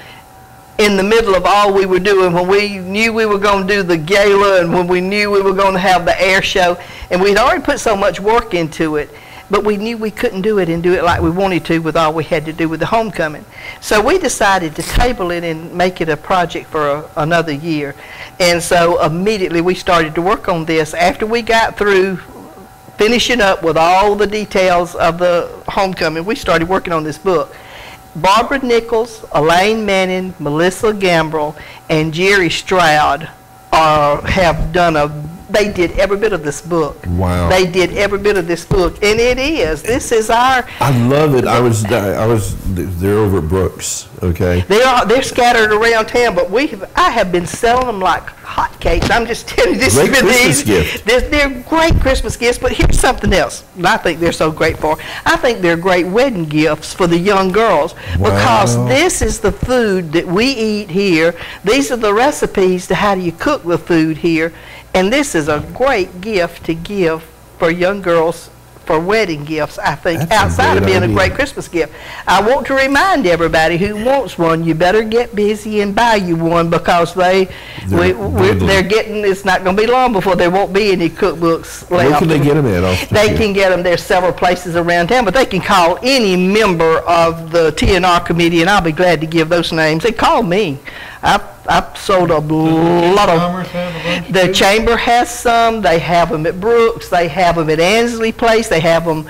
in the middle of all we were doing, when we knew we were going to do the gala and when we knew we were going to have the air show, and we'd already put so much work into it, but we knew we couldn't do it and do it like we wanted to with all we had to do with the homecoming. So we decided to table it and make it a project for another year. And so immediately we started to work on this. After we got through finishing up with all the details of the homecoming, we started working on this book. Barbara Nichols, Elaine Manning, Melissa Gambrell, and Jerry Stroud have done they did every bit of this book. Wow. They did every bit of this book, and this is our. I love it. They're over at Brooks, okay? They're scattered around town, but I have been selling them like hotcakes. I'm just telling you, this great has been Christmas gift. They're great Christmas gifts, but here's something else I think they're so great for. I think they're great wedding gifts for the young girls, because this is the food that we eat here. These are the recipes to how do you cook the food here. And this is a great gift to give for young girls for wedding gifts, I think, outside of being a great Christmas gift. I want to remind everybody who wants one, you better get busy and buy you one, because they're getting, it's not going to be long before there won't be any cookbooks left. Where can they get them at? They can get them, there's several places around town, but they can call any member of the TNR committee, and I'll be glad to give those names. They call me. I've sold a lot of. The Chamber has some. They have them at Brooks. They have them at Ansley Place. They have them.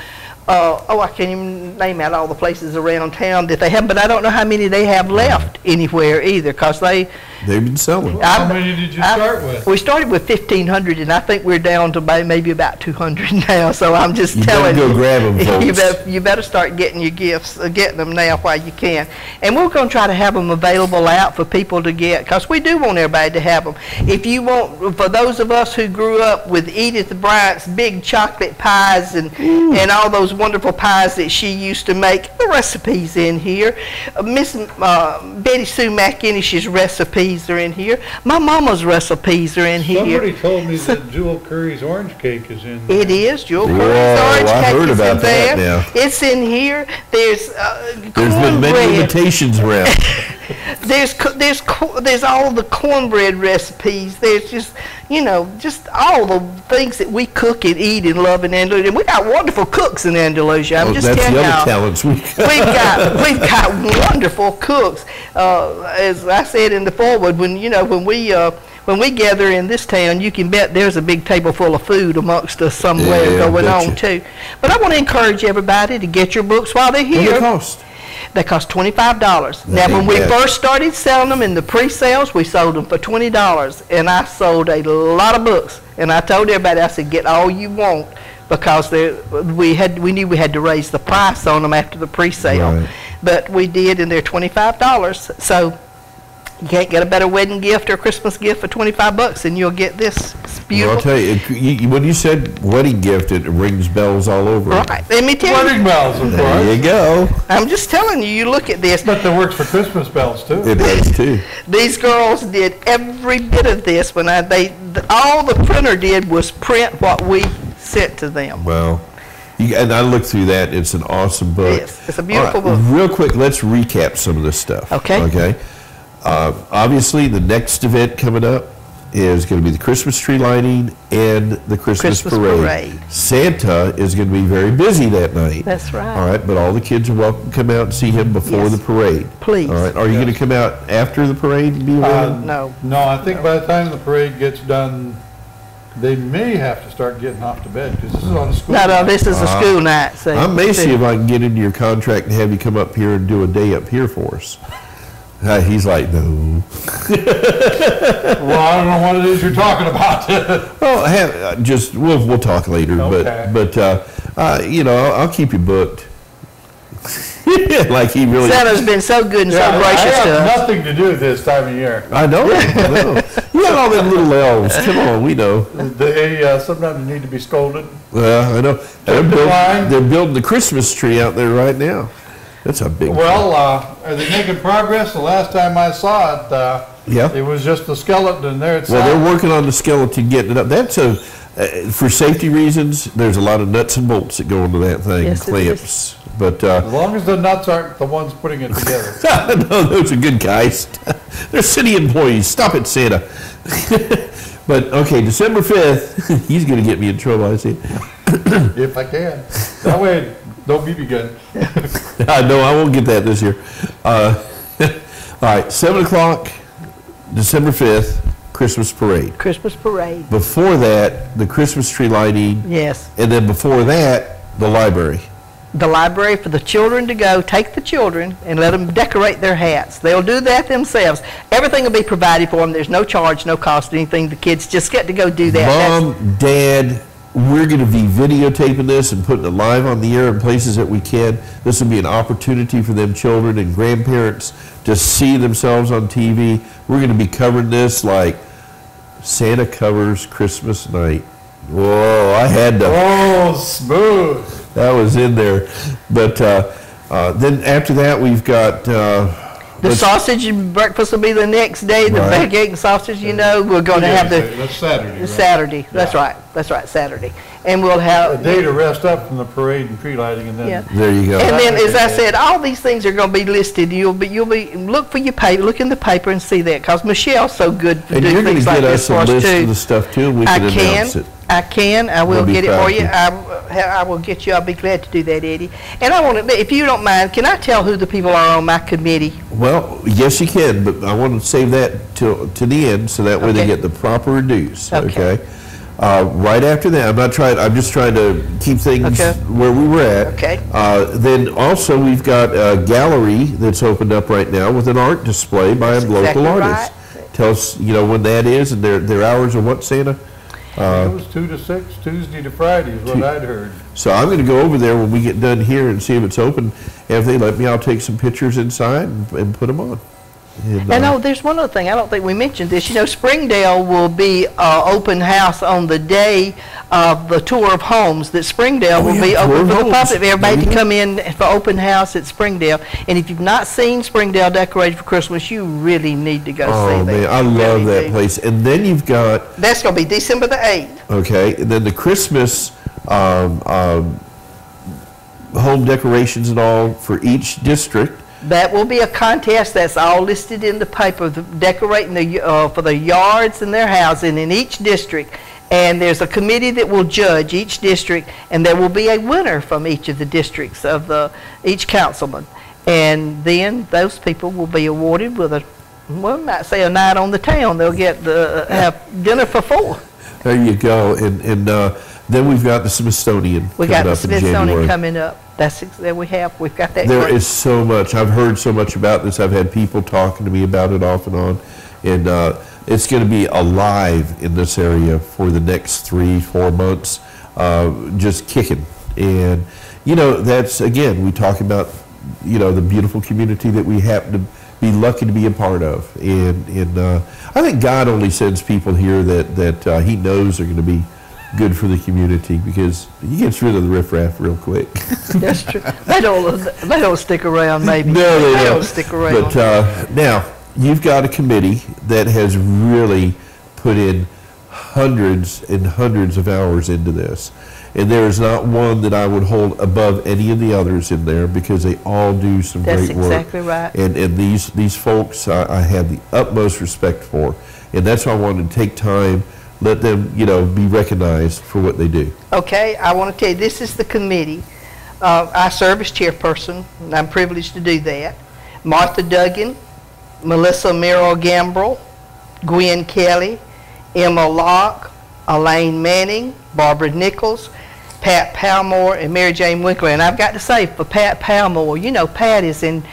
I can't even name out all the places around town that they have, but I don't know how many they have left anywhere either, because they've been selling. How many did you start with? We started with 1,500, and I think we're down to maybe about 200 now. So I'm just telling you. You better go grab them, folks. You better start getting your gifts, getting them now while you can. And we're going to try to have them available out for people to get, because we do want everybody to have them. If you want, for those of us who grew up with Edith Bryant's big chocolate pies and all those wonderful pies that she used to make, the recipes in here. Miss Betty Sue McInnish's recipes are in here. My mama's recipes are in here. Somebody told me that Jewel Curry's orange cake is in there. It is. Jewel Curry's orange cake is in there. Now. It's in here. There's been many imitations around. There's all the cornbread recipes. There's just all the things that we cook and eat and love in Andalusia. And we got wonderful cooks in Andalusia. I'm just that's telling the you. other talents we've got wonderful cooks. As I said in the foreword, when we gather in this town, you can bet there's a big table full of food amongst us somewhere going on too. But I want to encourage everybody to get your books while they're here. What do they cost? They cost $25. Now, when we first started selling them in the pre-sales, we sold them for $20, and I sold a lot of books. And I told everybody, I said, get all you want, because we knew we had to raise the price on them after the pre-sale. Right. But we did, and they're $25. So you can't get a better wedding gift or Christmas gift for $25, and you'll get this. It's beautiful. Well, I'll tell you, when you said wedding gift, it rings bells all over. Right. Let me tell you. Wedding bells, of course. There you go. I'm just telling you, you look at this. But that works for Christmas bells, too. It does, too. These girls did every bit of this. All the printer did was print what we sent to them. Well, and I looked through that. It's an awesome book. Yes, it's a beautiful book. Real quick, let's recap some of this stuff. Okay. Obviously, the next event coming up is going to be the Christmas tree lighting and the Christmas parade. Santa is going to be very busy that night. That's right. All right, but all the kids are welcome to come out and see him before the parade. Please. All right. Are you going to come out after the parade and be around? No. No, I think by the time the parade gets done, they may have to start getting off to bed, because this is on school night. No, this is a school night. So I may see if I can get into your contract and have you come up here and do a day up here for us. He's like, no. Well, I don't know what it is you're talking about. Well, we'll talk later. Okay. But I'll keep you booked Like he really. Santa's been so good and so gracious I to have us. nothing to do with this time of year. I know. I know. You got all them little elves. Come on, we know. They sometimes need to be scolded. Well, I know. They're building the Christmas tree out there right now. That's a big. Well, are they making progress? The last time I saw it, yeah. It was just the skeleton and there it's. Well, they're working on the skeleton, getting it up. That's for safety reasons. There's a lot of nuts and bolts that go into that thing, Yes, clamps. But as long as the nuts aren't the ones putting it together. no, those are good guys. They're city employees. Stop it, Santa. But okay, December 5th. He's going to get me in trouble, I see. If I can. That way, don't BB gun. No, I won't get that this year. All right, 7 o'clock, December 5th, Christmas parade. Christmas parade. Before that, the Christmas tree lighting. Yes. And then before that, the library. The library for the children to go, take the children and let them decorate their hats. They'll do that themselves. Everything will be provided for them. There's no charge, no cost, anything. The kids just get to go do that. Mom, Dad, we're going to be videotaping this and putting it live on the air in places that we can. This will be an opportunity for them children and grandparents to see themselves on TV. We're going to be covering this like Santa covers Christmas night. Whoa, I had to. Oh, smooth. That was in there. But then after that, we've got... the sausage breakfast will be the next day. The Right. bacon sausage, you know, we're going to have the... That's Saturday, right? Saturday. That's right. That's right, Saturday. And we'll have... A day to rest up from the parade and tree lighting and then... Yeah. There you go. And then, as I said, all these things are going to be listed. You'll be look for your paper, look in the paper and see that, because Michelle's so good to And do you're going to things like get this us for a us list of too. the stuff too, and we can announce it. I will We'll be get it for you. proud I will get you. I'll be glad to do that, Eddie. And I want to, if you don't mind, can I tell who the people are on my committee? Well, yes, you can, but I want to save that to the end, so that way they Okay. get the proper dues. Okay. Okay. Right after that, I'm just trying to keep things Okay. where we were at. Okay. Then also we've got a gallery that's opened up right now with an art display by That's a local exactly artist. right. Tell us, when that is and their hours are what, Santa? It was 2 to 6, Tuesday to Friday is what I'd heard. So I'm going to go over there when we get done here and see if it's open. And if they let me, I'll take some pictures inside and put them on. And oh, there's one other thing. I don't think we mentioned this. Springdale will be open house on the day of the tour of homes. That Springdale will be tour open of for the homes. public. Everybody There you can go. come in for open house at Springdale. And if you've not seen Springdale decorated for Christmas, you really need to go see Oh, that. man, I You love really that do. place. And then you've got, That's going to be December the 8th. okay, and then the Christmas home decorations and all for each district. That will be a contest. That's all listed in the paper, decorating for the yards and their housing in each district. And there's a committee that will judge each district, and there will be a winner from each of the districts of each councilman. And then those people will be awarded with I might say a night on the town. They'll get have dinner for 4. There you go. And then we've got the Smithsonian We got coming the up in January. Smithsonian coming up. We've got that. There great- is so much. I've heard so much about this. I've had people talking to me about it off and on. And it's going to be alive in this area for the next 3-4 months, just kicking. And, that's, again, we talk about, the beautiful community that we happen to be lucky to be a part of. And I think God only sends people here that he knows are going to be good for the community, because he gets rid of the riffraff real quick. That's true. They don't stick around, maybe. No, they don't stick around. But now, you've got a committee that has really put in hundreds and hundreds of hours into this. And there is not one that I would hold above any of the others in there, because they all do some That's great work. exactly right. And these folks I have the utmost respect for. And that's why I wanted to take time, let them, be recognized for what they do. Okay, I want to tell you, this is the committee. I serve as chairperson, and I'm privileged to do that. Martha Duggan, Melissa Merrill Gambrell, Gwen Kelly, Emma Locke, Elaine Manning, Barbara Nichols, Pat Palmore, and Mary Jane Winkler. And I've got to say, for Pat Palmore, Pat is in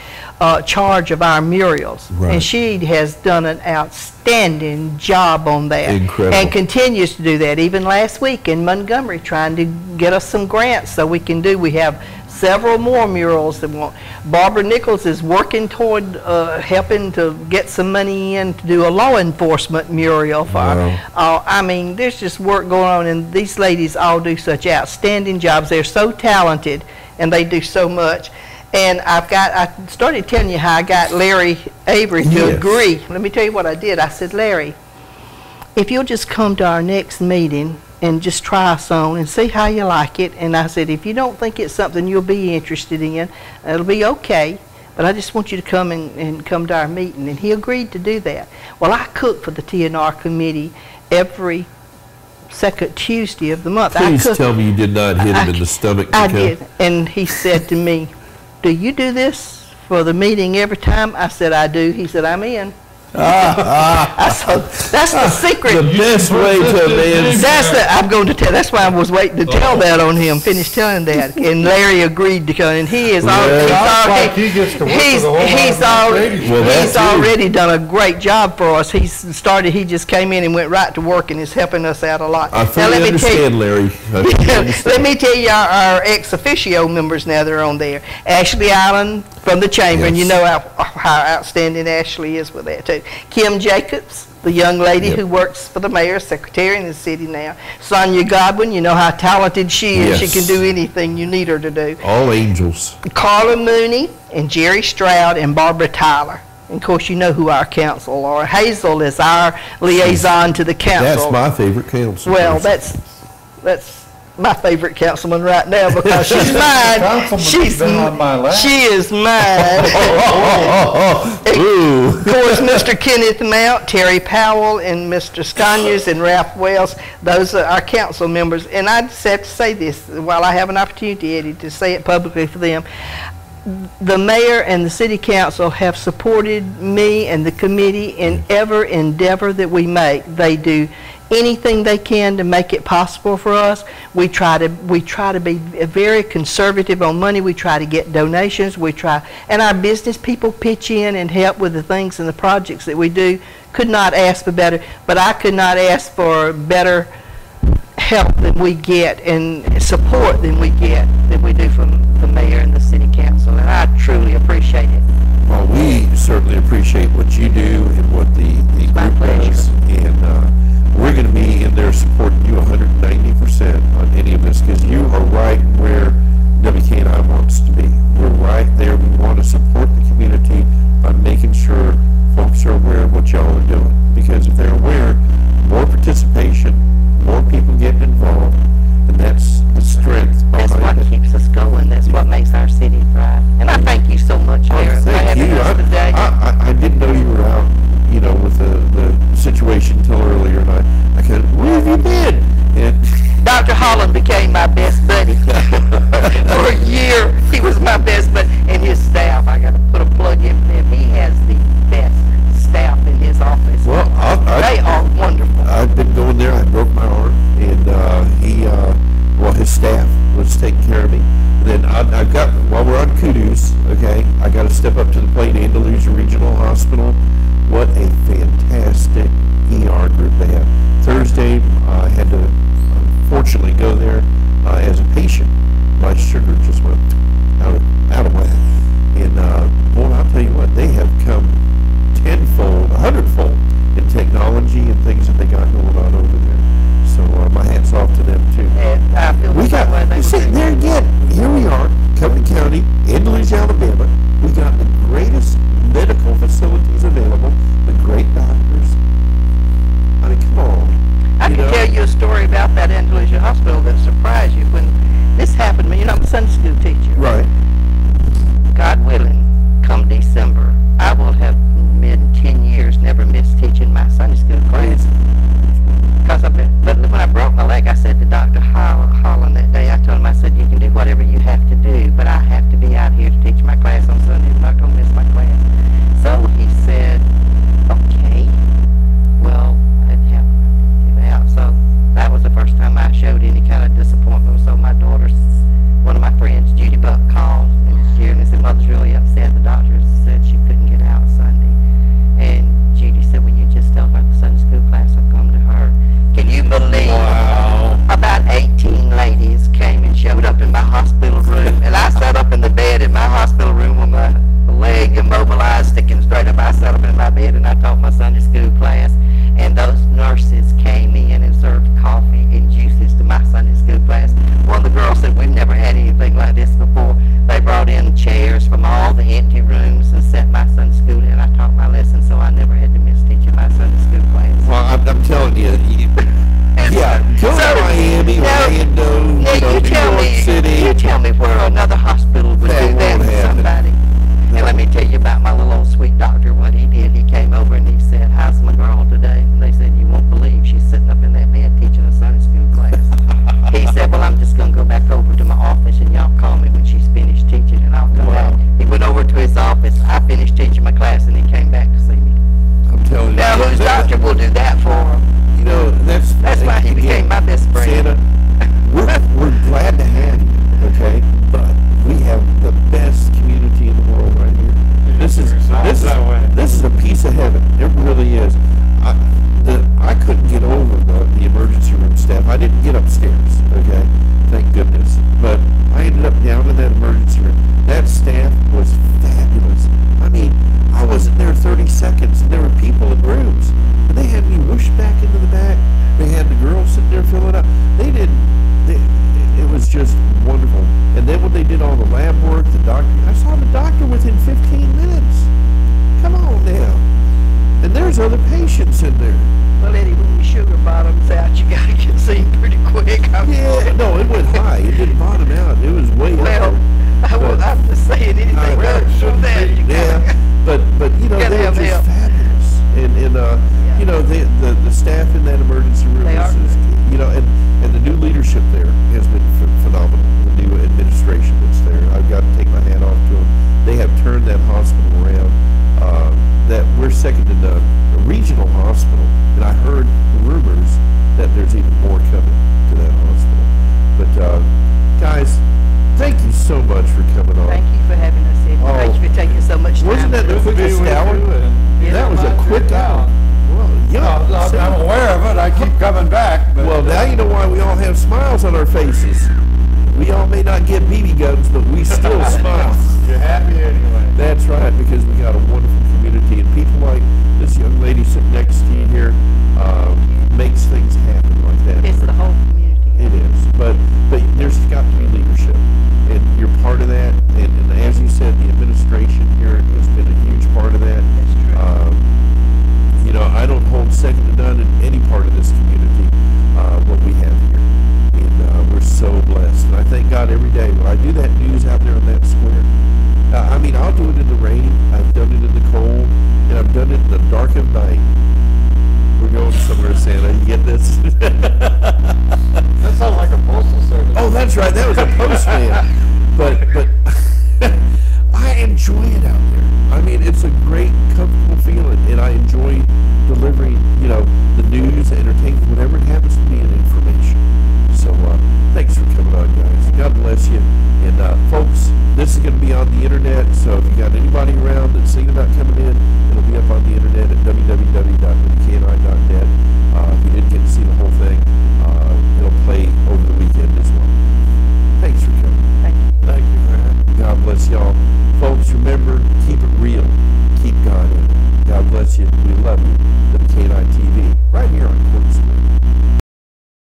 charge of our murals. Right. And she has done an outstanding job on that. Incredible. And continues to do that, even last week in Montgomery, trying to get us some grants so we have several more murals that want. Barbara Nichols is working toward helping to get some money in to do a law enforcement mural for. Wow. I mean, there's just work going on, and these ladies all do such outstanding jobs. They're so talented, and they do so much. And I started telling you how I got Larry Avery to Yes. agree. Let me tell you what I did. I said, Larry, if you'll just come to our next meeting and just try us on and see how you like it. And I said, if you don't think it's something you'll be interested in, it'll be okay. But I just want you to come and come to our meeting. And he agreed to do that. Well, I cook for the TNR committee every second Tuesday of the month. Please tell me you did not hit him in the stomach. I did. And he said to me, do you do this for the meeting every time? I said, I do. He said, I'm in. That's the secret. The best way to live. I'm going to tell. That's why I was waiting to tell that on him. Finish telling that, and Larry agreed to come. And he is he's already done a great job for us. He just came in and went right to work and is helping us out a lot. I fully understand, Larry. Let me tell you our ex officio members now that are on there. Ashley Allen from the chamber, Yes. and you know how outstanding Ashley is with that too. Kim Jacobs, the young lady Yep. who works for the mayor's secretary in the city now. Sonia Godwin, you know how talented she is. Yes. She can do anything you need her to do. All angels. Carla Mooney and Jerry Stroud and Barbara Tyler. And of course, you know who our council are. Hazel is our liaison to the council. That's my favorite council. Well, that's my favorite councilman right now because she's mine. Councilman's been on my lap. She is mine. Ooh. Of course, Mr. Kenneth Mount, Terry Powell, and Mr. Sconius and Ralph Wells, those are our council members. And I just have to say this, while I have an opportunity, Eddie, to say it publicly for them. The mayor and the city council have supported me and the committee in every endeavor that we make. They do anything they can to make it possible for us. We try to be very conservative on money. We try to get donations. And our business people pitch in and help with the things and the projects that we do. Could not ask for better, but I could not ask for better help than we get and support than we do from the mayor and the city council, and I truly appreciate it. Well, we certainly appreciate what you do and what the My group pleasure. does. And we're going to be in there supporting you 190% on any of this because you are right where WKNI wants to be. We're right there. We want to support the community by making sure folks are aware of what y'all are doing. Because if they're aware, more participation, more people getting involved, and that's the strength That's behind what it. keeps us going. That's what makes our city thrive. And I thank you so much, Mayor, for Thank having you. us today. I didn't know you were out, with the situation until earlier, and I kind of, where have you been? And Dr. Holland became my best buddy. For a year, he was my best buddy. And his staff, I got to put a plug in for him. He has the best staff in his office. Well, they are wonderful. I've been going there. I broke my arm, and his staff was taking care of me. Then I've got, while we're on kudos, okay, I got to step up to the plate. Andalusia Regional Hospital. What a fantastic ER group they have. Thursday, I had to unfortunately go there as a patient. My sugar just went out of whack. And boy, I'll tell you what, they have come tenfold, 100-fold in technology and things that they got going on over there. So my hat's off to them too. And I feel We that way. got, They you were see, doing there again, here we are, Covington County, Andalusia, Alabama. We got the greatest medical facilities available, the great doctors. I mean, come on. I can tell you a story about that Andalusia Hospital that surprised you. When this happened to me, I'm a Sunday school teacher. Right. God willing, come December, I will have been 10 years never missed teaching my Sunday school class. But when I broke my leg, I said to Dr. Holland that day, I told him, I said, you can do whatever you have to do, but I have to be out here to teach my class on upstairs, okay? Thank goodness. But I ended up down in that emergency room. That staff was fabulous. I mean, I wasn't there 30 seconds, and there were people in rooms. And they had me whooshed back into the back. They had the girls sitting there filling up. It was just wonderful. And then when they did all the lab work, the doctor, I saw the doctor within 15 minutes. Come on now. And there's other patients in there. Well, Eddie, when your sugar bottoms out, you got to get seen pretty quick. Yeah, no, it went high. It didn't bottom out. It was way Well, up. I'm just saying anything relative to that. But you know, gotta they were have just help. fabulous. And you know, the staff in that emergency room They are is, you know, and the new leadership there has been phenomenal. The new administration that's there, I've got to take my hat off to them. They have turned that hospital around. That we're second to none. A regional hospital, and I heard rumors that there's even more coming to that hospital. But guys, thank you so much for coming on. Thank you for having us, Eddie. Oh. Thank you for taking so much time. Wasn't that the quickest hour? That was a quick hour. Well, yeah. I'm aware of it, I keep coming back, but. Well, now you know why we all have smiles on our faces. We all may not get BB guns, but we still smile. You're happy anyway. That's right, because we got a wonderful community, and people like this young lady sitting next to you here makes things happen like that. It's the whole community. It is, but there's got to be leadership, and you're part of that. And as you said, the administration here has been a huge part of that. That's true. You know, I don't hold second to none in any part of this community what we have here, and we're so blessed. And I thank God every day when I do that news out there on that square. I mean, I'll do it in the rain. I've done it in the cold, and I've done it in the dark of night. We're going somewhere, Santa. You get this? That sounds like a postal service. Oh, that's right. That was a postman. but I enjoy it out there. I mean, it's a great, comfortable feeling, and I enjoy delivering, you know, the news, the entertainment, whatever it happens to be, and information. So, thanks for coming on, guys. God bless you. And, folks, this is going to be on the internet, so if you got anybody around that's thinking about coming in, it'll be up on the internet at www.wkni.net. If you didn't get to see the whole